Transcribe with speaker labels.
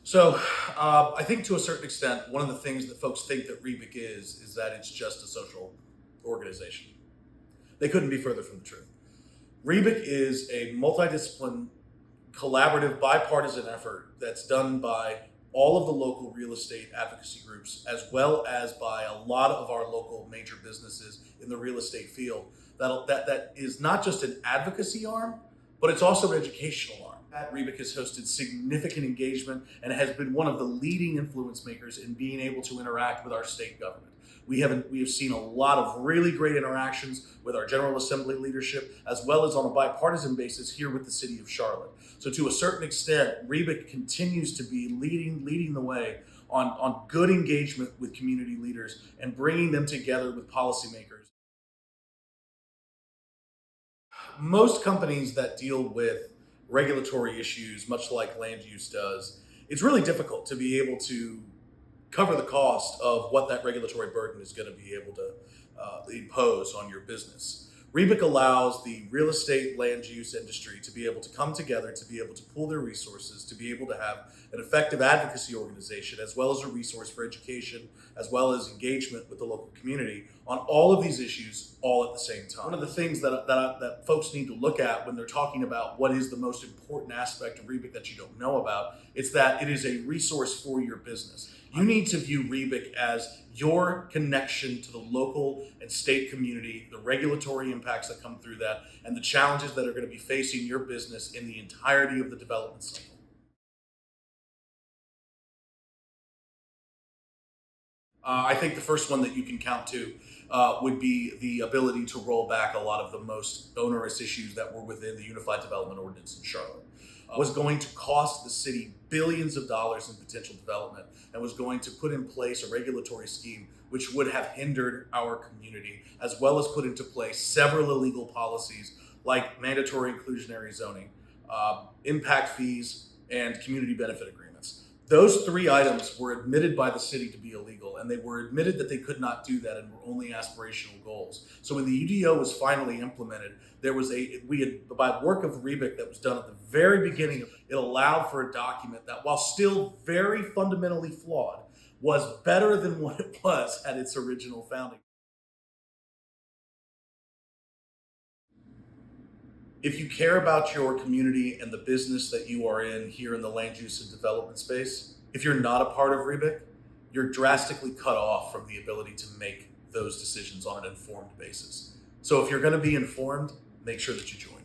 Speaker 1: I think to a certain extent, one of the things that folks think that REBIC is that it's just a social organization. They couldn't be further from the truth. REBIC is a multidiscipline, collaborative, bipartisan effort that's done by all of the local real estate advocacy groups, as well as by a lot of our local major businesses in the real estate field. That is not just an advocacy arm, but it's also an educational arm. REBIC has hosted significant engagement and has been one of the leading influence makers in being able to interact with our state government. We have seen a lot of really great interactions with our General Assembly leadership, as well as on a bipartisan basis here with the city of Charlotte. So to a certain extent, REBIC continues to be leading the way on good engagement with community leaders and bringing them together with policymakers. Most companies that deal with regulatory issues, much like land use does, it's really difficult to be able to cover the cost of what that regulatory burden is going to be able to impose on your business. REBIC allows the real estate land use industry to be able to come together, to be able to pool their resources, to be able to have an effective advocacy organization, as well as a resource for education, as well as engagement with the local community on all of these issues all at the same time. One of the things that folks need to look at when they're talking about what is the most important aspect of REBIC that you don't know about, it's that it is a resource for your business. You need to view REBIC as your connection to the local and state community, the regulatory impacts that come through that, and the challenges that are going to be facing your business in the entirety of the development cycle. I think the first one that you can count to would be the ability to roll back a lot of the most onerous issues that were within the Unified Development Ordinance in Charlotte. Was going to cost the city billions of dollars in potential development and was going to put in place a regulatory scheme which would have hindered our community, as well as put into place several illegal policies like mandatory inclusionary zoning, impact fees, and community benefit agreements. Those three items were admitted by the city to be illegal, and they were admitted that they could not do that and were only aspirational goals. So when the UDO was finally implemented, by work of REBIC that was done at the very beginning, it allowed for a document that, while still very fundamentally flawed, was better than what it was at its original founding. If you care about your community and the business that you are in here in the land use and development space, if you're not a part of REBIC, you're drastically cut off from the ability to make those decisions on an informed basis. So if you're going to be informed, make sure that you join.